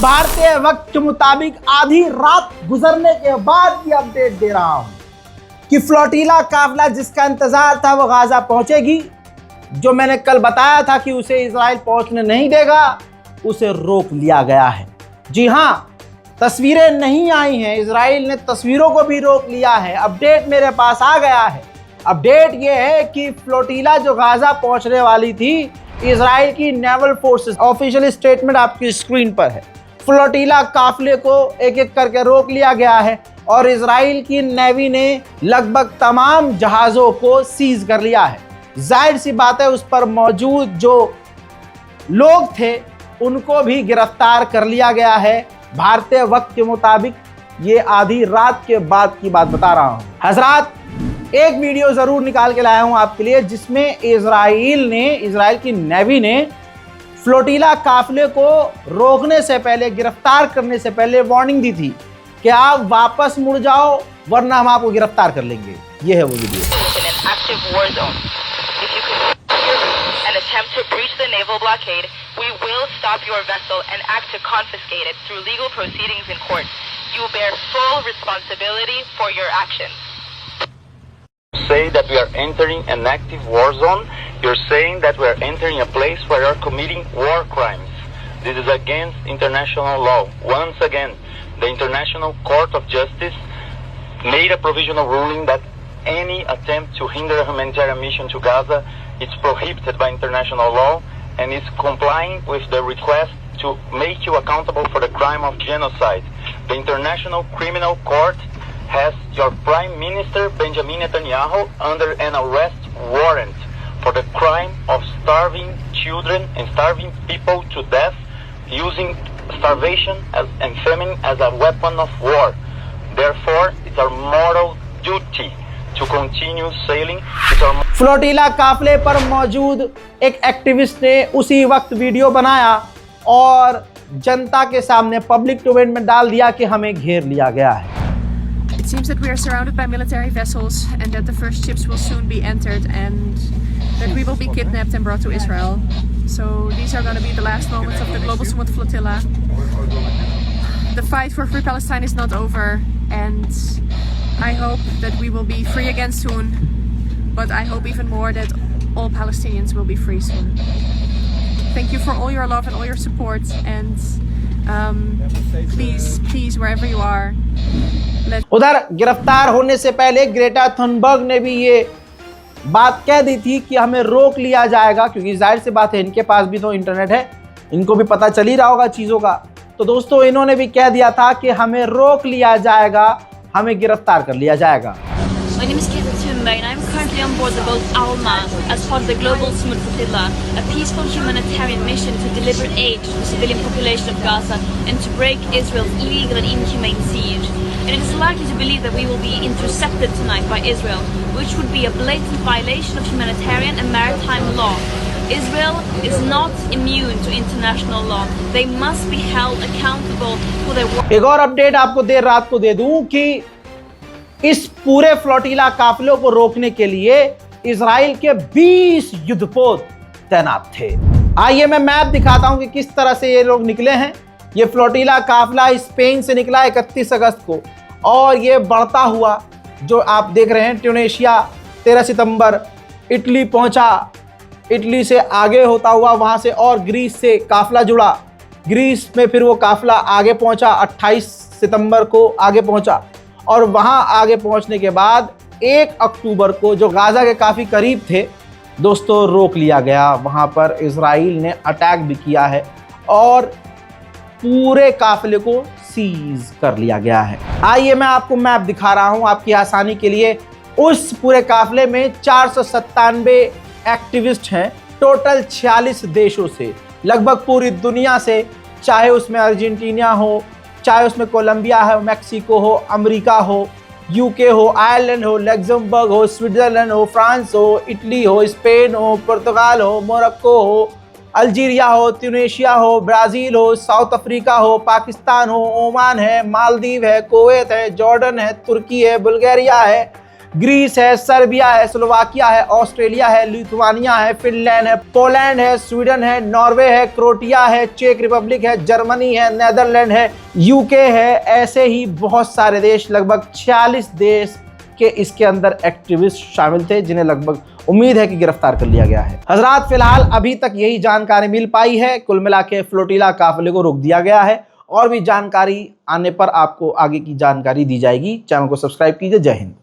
भारतीय वक्त के मुताबिक आधी रात गुजरने के बाद की अपडेट दे रहा हूं कि फ्लोटिला काफिला जिसका इंतजार था वो गाजा पहुंचेगी। जो मैंने कल बताया था कि उसे इजराइल पहुंचने नहीं देगा, उसे रोक लिया गया है। जी हां, तस्वीरें नहीं आई हैं, इजराइल ने तस्वीरों को भी रोक लिया है। अपडेट मेरे पास आ गया है। अपडेट ये है कि फ्लोटिला जो गाजा पहुंचने वाली थी, इजराइल की नेवल फोर्सेस, ऑफिशियल स्टेटमेंट आपकी स्क्रीन पर है, फ्लोटिला काफिले को एक एक करके रोक लिया गया है और इजराइल की नेवी ने लगभग तमाम जहाज़ों को सीज कर लिया है। जाहिर सी बात है, उस पर मौजूद जो लोग थे उनको भी गिरफ्तार कर लिया गया है। भारतीय वक्त के मुताबिक ये आधी रात के बाद की बात बता रहा हूँ। हजरात, एक वीडियो ज़रूर निकाल के लाया हूँ आपके लिए जिसमें इजराइल की नेवी ने फ्लोटिला काफिले को रोकने से पहले, गिरफ्तार करने से पहले वार्निंग दी थी कि आप वापस मुड़ जाओ वरना हम आपको गिरफ्तार कर लेंगे। ये है वो video. Attempt to breach the naval blockade, we will stop your vessel and act to confiscate it through legal proceedings in court. You bear full responsibility for your actions. Say that we are entering an active war zone. You're saying that we are entering a place where you are committing war crimes. This is against international law. Once again, the International Court of Justice made a provisional ruling that any attempt to hinder a humanitarian mission to Gaza is prohibited by international law and is complying with the request to make you accountable for the crime of genocide. The International Criminal Court has your Prime Minister Benjamin Netanyahu under an arrest warrant for the crime of starving children and starving people to death using starvation and famine as a weapon of war. Therefore, it's our moral duty to continue sailing. Flotilla काफिले पर मौजूद एक activist ने उसी वक्त video बनाया और जनता के सामने पब्लिक डोमेन में डाल दिया कि हमें घेर लिया गया है। It seems that we are surrounded by military vessels and that the first ships will soon be entered and that we will be kidnapped and brought to Israel. So these are going to be the last moments of the Global Sumud Flotilla. The fight for free Palestine is not over and I hope that we will be free again soon, but I hope even more that all Palestinians will be free soon. Thank you for all your love and all your support and please wherever you are. उधर गिरफ्तार होने से पहले Greta Thunberg ने भी ये बात कह दी थी कि हमें रोक लिया जाएगा, क्योंकि जाहिर सी बात है इनके पास भी तो इंटरनेट है, इनको भी पता चल ही रहा होगा चीज़ों का। तो दोस्तों, इन्होंने भी कह दिया था कि हमें रोक लिया जाएगा, हमें गिरफ्तार कर लिया जाएगा। My name is Kate Tumba and I'm currently on board the boat Alma as part of the Global Sumud Flotilla, a peaceful humanitarian mission to deliver aid to the civilian population of Gaza and to break Israel's illegal and inhumane siege. And it is likely to believe that we will be intercepted tonight by Israel, which would be a blatant violation of humanitarian and maritime law. Israel is not immune to international law. They must be held accountable for their work. एक और update आपको देर रात को दे दूं कि इस पूरे flotilla काफिलों को रोकने के लिए इजराइल के 20 युद्धपोत तैनात थे। आइए मैं मैप दिखाता हूं कि किस तरह से ये लोग निकले हैं। ये फ्लोटिला काफिला स्पेन से निकला 31 अगस्त को और ये बढ़ता हुआ जो आप देख रहे हैं ट्यूनीशिया 13 सितंबर इटली पहुंचा, इटली से आगे होता हुआ वहां से और ग्रीस से काफिला जुड़ा, ग्रीस में फिर वो काफिला आगे पहुंचा, 28 सितंबर को आगे पहुंचा और वहां आगे पहुंचने के बाद 1 अक्टूबर को जो गाजा के काफ़ी करीब थे दोस्तों, रोक लिया गया। वहां पर इजराइल ने अटैक भी किया है और पूरे काफिले को सीज कर लिया गया है। आइए मैं आपको मैप दिखा रहा हूं आपकी आसानी के लिए। उस पूरे काफिले में 497 एक्टिविस्ट हैं, टोटल 46 देशों से, लगभग पूरी दुनिया से, चाहे उसमें अर्जेंटीना हो, चाहे उसमें कोलंबिया हो, मैक्सिको हो, अमेरिका हो, यूके हो, आयरलैंड हो, लग्जमबर्ग हो, स्विट्जरलैंड हो, फ्रांस हो, इटली हो, स्पेन हो, पुर्तगाल हो, मोरक्को हो, अल्जीरिया हो, ट्यूनीशिया हो, ब्राज़ील हो, साउथ अफ्रीका हो, पाकिस्तान हो, ओमान है, मालदीव है, कुवैत है, जॉर्डन है, तुर्की है, बुल्गारिया है, ग्रीस है, सर्बिया है, स्लोवाकिया है, ऑस्ट्रेलिया है, लिथुआनिया है, फिनलैंड है, पोलैंड है, स्वीडन है, नॉर्वे है, क्रोएशिया है, चेक रिपब्लिक है, जर्मनी है, नेदरलैंड है, यूके है। ऐसे ही बहुत सारे देश, लगभग 46 देश के इसके अंदर एक्टिविस्ट शामिल थे, जिन्हें लगभग उम्मीद है कि गिरफ्तार कर लिया गया है। हजरात, फिलहाल अभी तक यही जानकारी मिल पाई है। कुल मिला के फ्लोटिला काफिले को रोक दिया गया है और भी जानकारी आने पर आपको आगे की जानकारी दी जाएगी। चैनल को सब्सक्राइब कीजिए। जय हिंद।